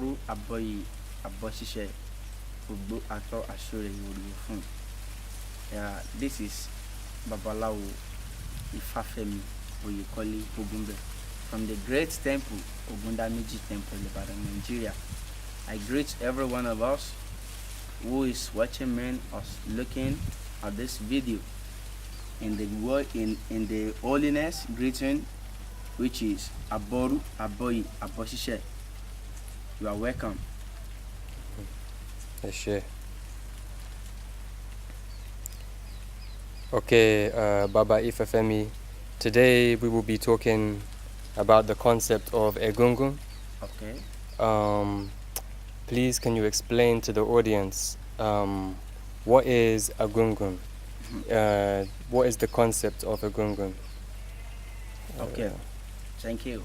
Aboru Aboyi Aboshishe Ugbo Ato Ashure Yorufun. This is Babalawo Ifafemi Bogunmbe from the great temple Ogunda Meji temple in Ibadan, Nigeria. I greet every one of us who is watching me or looking at this video in the word in the holiness greeting, which is Aboru Aboyi Aboshishe. You are welcome. Yes, okay, Baba Ifafemi, today we will be talking about the concept of Egungun. Okay. Please, can you explain to the audience what is Egungun? What is the concept of Egungun? Okay. Thank you.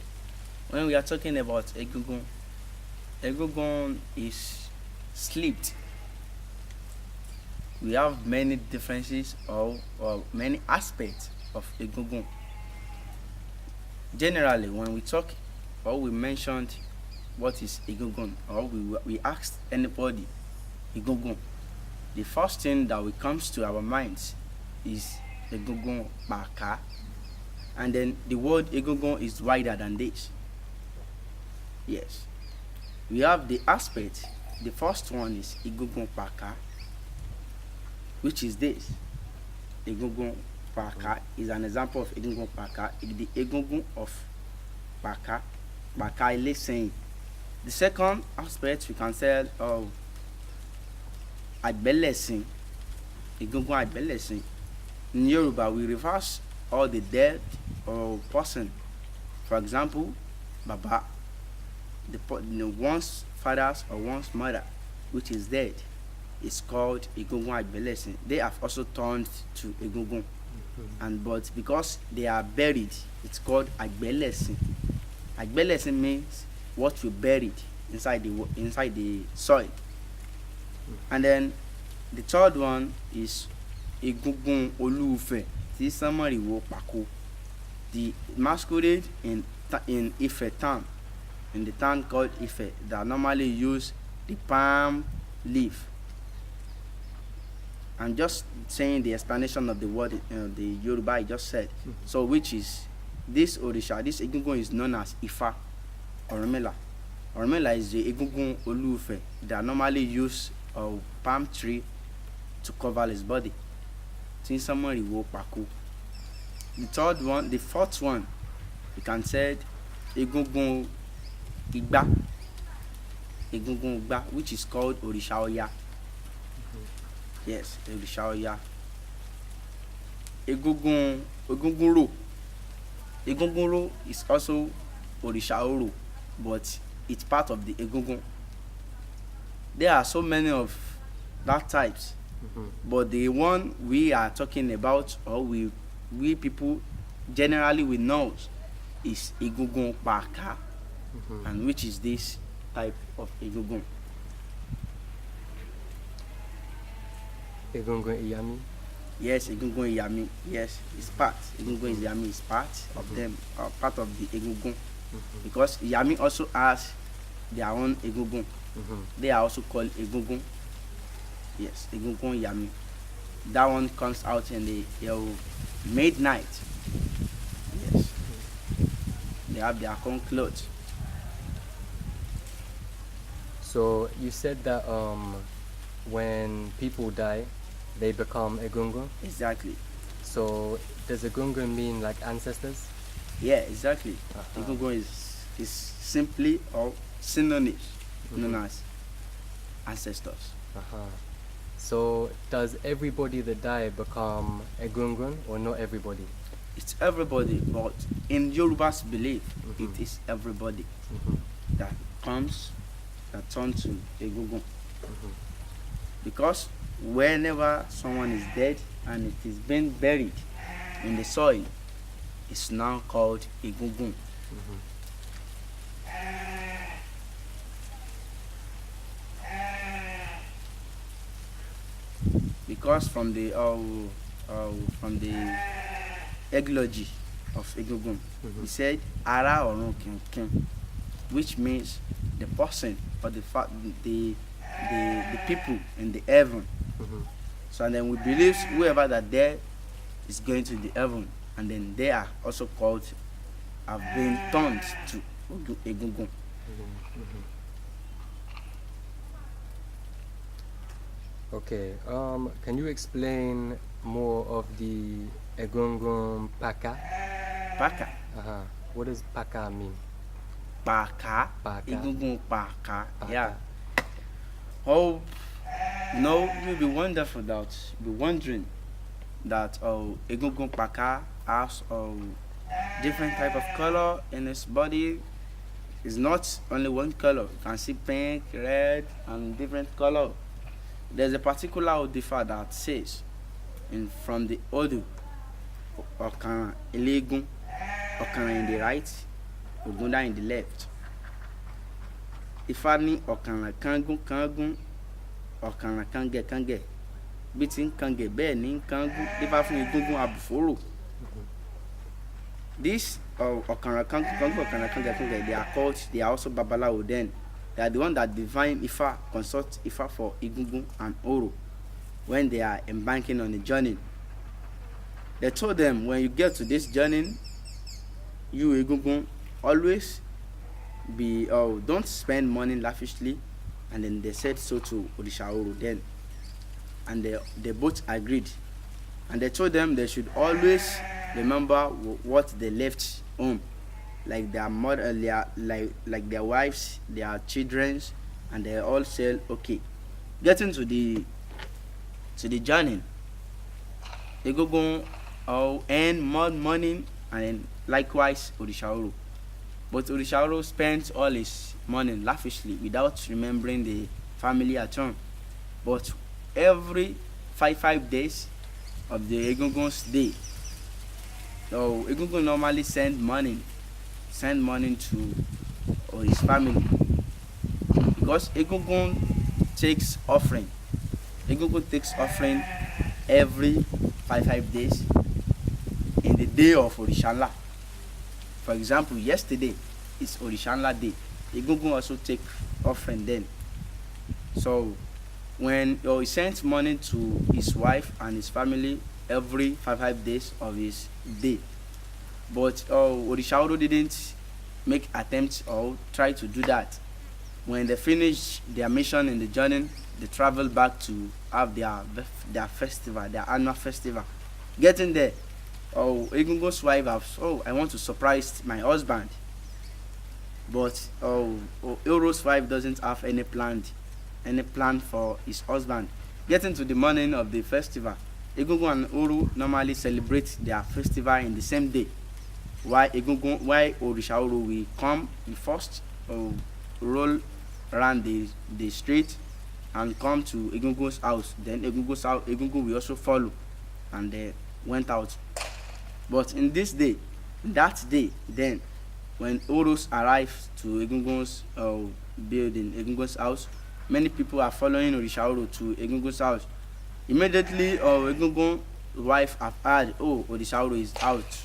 When we are talking about Egungun, Egungun is slept. We have many differences or many aspects of Egungun. Generally, when we talk or we mentioned what is Egungun, or we asked anybody Egungun, the first thing that will comes to our minds is Egungun Baka, and then the word Egungun is wider than this. Yes, we have the aspect. The first one is Egungun Baka, which is this. Egungun Baka is an example of Egungun Baka. The Egungun of Baka, Baka is saying. The second aspect we can say of Agbelesin, Egungun Agbelesin. In Yoruba, we reverse all the dead or person. For example, Baba, one's father's or one's mother, which is dead, is called Egungun Agbelesin. They have also turned to Egungun, but because they are buried, it's called Agbelesin. Agbelesin means what you buried inside the soil. And then the third one is Egungun Olufe. This summary wo Pako. The masquerade in Ife town, in the town called Ife, that normally use the palm leaf. I'm just saying the explanation of the word the Yoruba I just said. So which is this Orisha, this Egungun is known as Ifa Oromela. Oromela is the Egungun Olufe that normally use a palm tree to cover his body. Since somebody will Pako. The fourth one, we can say Egungun Igba. Egungun Igba, which is called Orisha Oya. Yes, Orisha Oya. Egungun Ro. Egungun Ro is also Orisha Oro, but it's part of the Egungun. There are so many of that types, but the one we are talking about, or we people generally we know, is Egungun Baka, and which is this type of Egungun. Egungun Iyami? Yes, Egungun Iyami. Yes, it's part. Egungun Iyami is part of them, part of the Egungun. Because Iyami also has their own Egungun. They are also called Egungun. Yes, Egungun Iyami. That one comes out in the midnight. Yes. They have their own clothes. So you said that when people die, they become Egungun? Exactly. So does Egungun mean like ancestors? Yeah, exactly. Egungun is simply or synonyms known as ancestors. So does everybody that die become Egungun or not everybody? It's everybody, but in Yoruba's belief, it is everybody that turns to Egungun. Because whenever someone is dead and it is being buried in the soil, it's now called Egungun. Because from the eglogy of Egungun, he said, Ara Orun Kinkin. which means the person or the people in the heaven. Mhm. So and then we believe whoever that there is going to the heaven, and then they are also called, have been turned to Egungun. Okay. Can you explain more of the Egungun Paka? Paka, Uh-huh. What does Paka mean? Paka, Paka. Egungun Paka. Paka. Yeah. Oh, no, you'll be wonderful that be wondering that Egungun Paka has different type of color in its body. It's not only one color. You can see pink, red, and different color. There's a particular Odifa that says in from the Odu, Okana Elegun, Okana in the right, Ogunda in the left. Ifani Okana Kangun Kangun, Okana Kange Kange. Bitin Kange Be Nin Kangun, Ifa fun Egungun Abuforo. This Okana Kangun Kangun, Okana Kange Kange, they are called, they are also Babalawo then. They are the one that divine Ifa consult Ifa for Egungun and Oro when they are embarking on a journey. They told them, when you get to this journey, you Egungun always be don't spend money lavishly, and then they said so to Orisha Oro then, and they both agreed, and they told them they should always remember what they left home, like their mother, like their wives, their childrens, and they all said okay. Getting to the journey, they go earn more money, and then likewise Orishaoro. But Orishaoro spends all his money lavishly without remembering the family at home. But every five days of the Egungun's day, so Egungun normally send money to his family, because Egungun takes offering. Egungun takes offering every five days in the day of Orishanla. For example, yesterday is Orishanla day. Egungun also take offering then. So when he sends money to his wife and his family every five days of his day, but Orishaoro didn't make attempts or try to do that. When they finish their mission in the journey, they travel back to have their festival, their annual festival. Getting there, Egungun's wife has, I want to surprise my husband. But Oro's wife doesn't have any plan for his husband. Getting to the morning of the festival, Egungun and Oro normally celebrate their festival in the same day. Why Orisha Oro will come, we first roll around the street and come to Egungun's house. Then Egungun will also follow, and they went out. But in that day, then when Oros arrives to Egungun's building, Egungun's house, many people are following Orisha Oro to Egungun's house. Immediately, Egungun's wife have heard, Orisha Oro is out.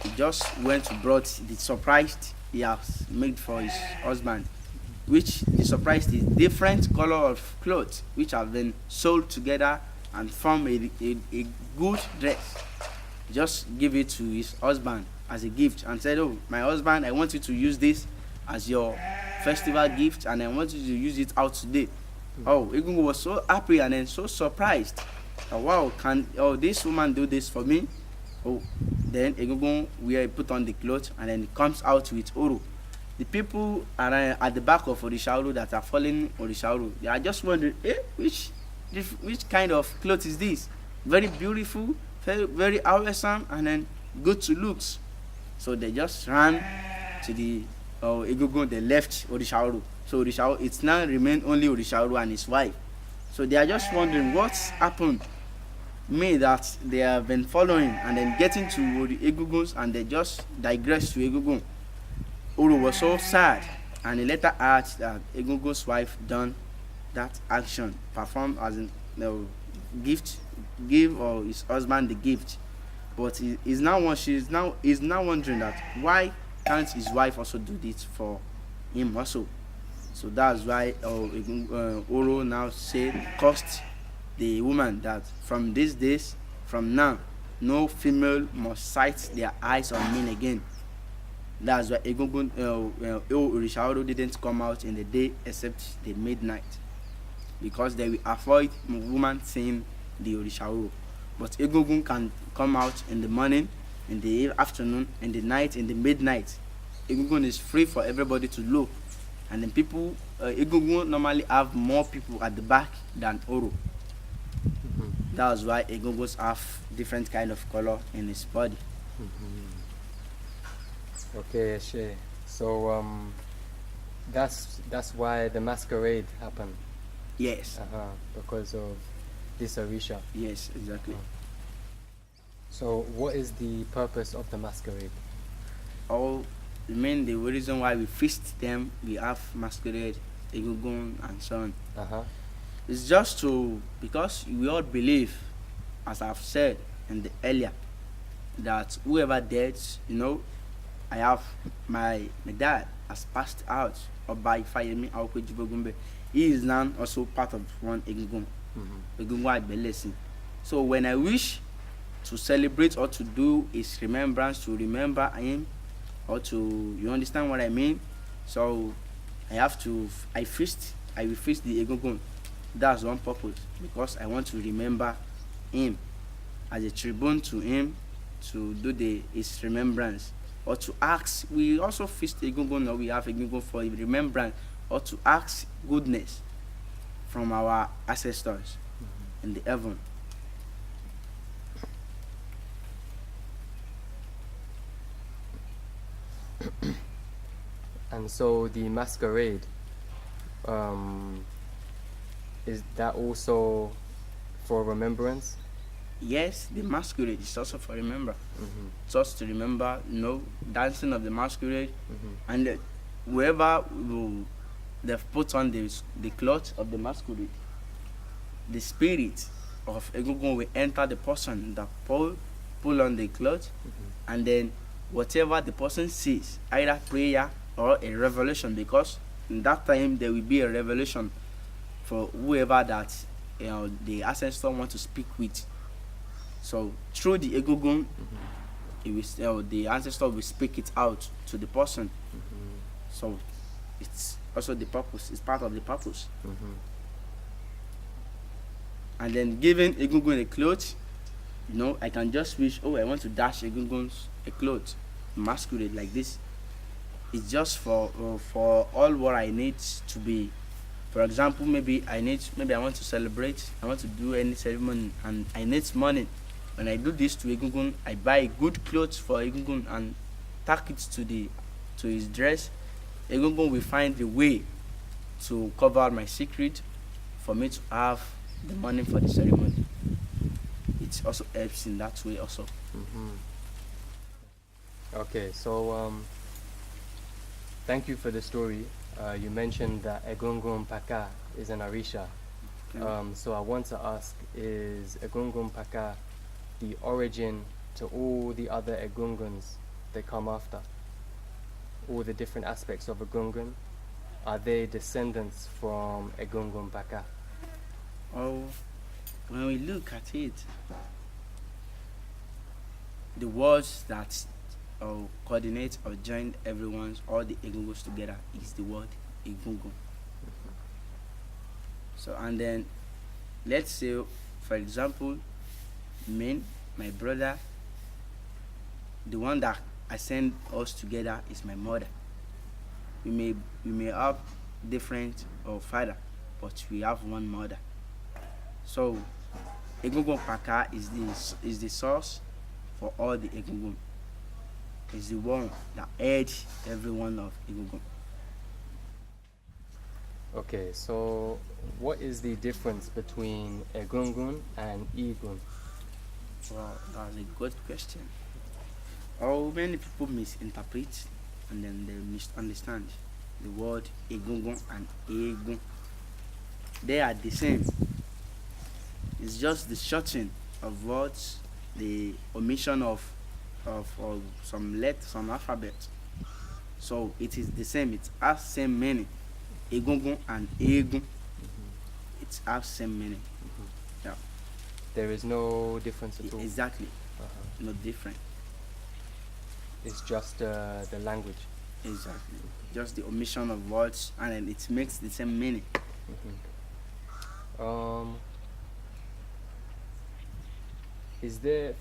He just went to brought the surprise he has made for his husband, which the surprise is different color of clothes which have been sold together and form a good dress. Just give it to his husband as a gift and said, my husband, I want you to use this as your festival gift, and I want you to use it out today. Egungun was so happy and then so surprised. Wow, can this woman do this for me? Then Egungun will put on the clothes and then comes out with Oro. The people are at the back of Orisha Oro that are following Orisha Oro. They are just wondering, which kind of clothes is this? Very beautiful, very, very awesome, and then good to looks. So they just ran to the Egungun. They left Orisha Oro. So Orisha Oro, it's now remained only Orisha Oro and his wife. So they are just wondering what's happened. Me that they have been following and then getting to the Egunguns, and they just digress to Egungun. Oro was so sad, and he later asked that Egungun's wife done that action, performed as a gift, give his husband the gift. But he's now wondering that why can't his wife also do this for him also. So that's why Oro now say cost the woman that from these days, from now, no female must sight their eyes on men again. That's why Egungun Orisha didn't come out in the day except the midnight, because they will avoid woman seeing the Orisha. But Egungun can come out in the morning, in the afternoon, in the night, in the midnight. Egungun is free for everybody to look. And then people, Egungun normally have more people at the back than Oro. That's why Egunguns have different kind of color in his body. Okay, Eshe. So that's why the masquerade happened. Yes. Because of this Orisha. Yes, exactly. So what is the purpose of the masquerade? All the reason why we feast them, we have masquerade, Egungun, and so on. It's just because we all believe, as I've said in the earlier, that whoever dead, I have my dad has passed out, or by Ifabunmi Bogunmbe. He is now also part of one Egungun. Egungun Ibelesi. So when I wish to celebrate or to do his remembrance, to remember him, or to, you understand what I mean? So I will feast the Egungun. That's one purpose, because I want to remember him as a tribute to him, to do his remembrance, or to ask. We also feast Egungun, or we have Egungun for remembrance, or to ask goodness from our ancestors in the heaven. And so the masquerade, is that also for remembrance? Yes, the masquerade is also for remember. Just to remember, dancing of the masquerade, and whoever they've put on the cloth of the masquerade, the spirit of Egungun will enter the person that pull on the cloth, and then whatever the person sees, either prayer or a revelation, because in that time there will be a revelation for whoever that the ancestor want to speak with. So through the Egungun, the ancestor will speak it out to the person. So it's also the purpose. It's part of the purpose. And then giving Egungun a cloth, I can just wish, I want to dash Egungun's a cloth, masquerade like this. It's just for all what I need to be. For example, maybe I want to celebrate, I want to do any ceremony, and I need money. When I do this to Egungun, I buy good clothes for Egungun and tack it to his dress. Egungun will find a way to cover my secret for me to have the money for the ceremony. It also helps in that way also. Okay, so thank you for the story. You mentioned that Egungun Paka is an Orisha. So I want to ask, is Egungun Paka the origin to all the other Egunguns that come after? All the different aspects of Egungun, are they descendants from Egungun Paka? When we look at it, the words that coordinate or join all the Egunguns together is the word Egungun. So, and then let's say, for example, my brother, the one that I send us together is my mother. We may have different father, but we have one mother. So Egungun Paka is the source for all the Egungun. Is the one that aids every one of Egungun. Okay, so what is the difference between Egungun and Igun? Well, that's a good question. Many people misinterpret and then they misunderstand the word Egungun and Egun. They are the same. It's just the shortening of words, the omission of some alphabet. So it is the same. It has same meaning. Egungun and Egun. It has same meaning. Yeah. There is no difference at all. Exactly. No different. It's just the language. Exactly. Just the omission of words, and then it makes the same meaning. Is there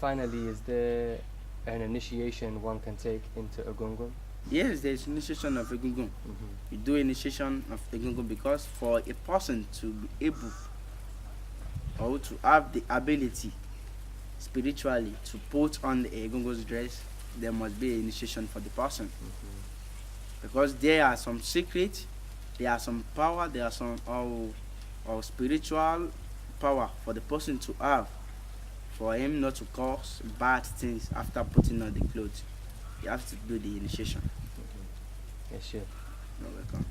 an initiation one can take into Egungun? Yes, there is initiation of Egungun. You do initiation of Egungun because for a person to be able or to have the ability spiritually to put on the Egungun's dress, there must be an initiation for the person. Because there are some secrets, there are some power, there are some or spiritual power for the person to have, for him not to cause bad things after putting on the clothes. You have to do the initiation. Yes, sure. You're welcome.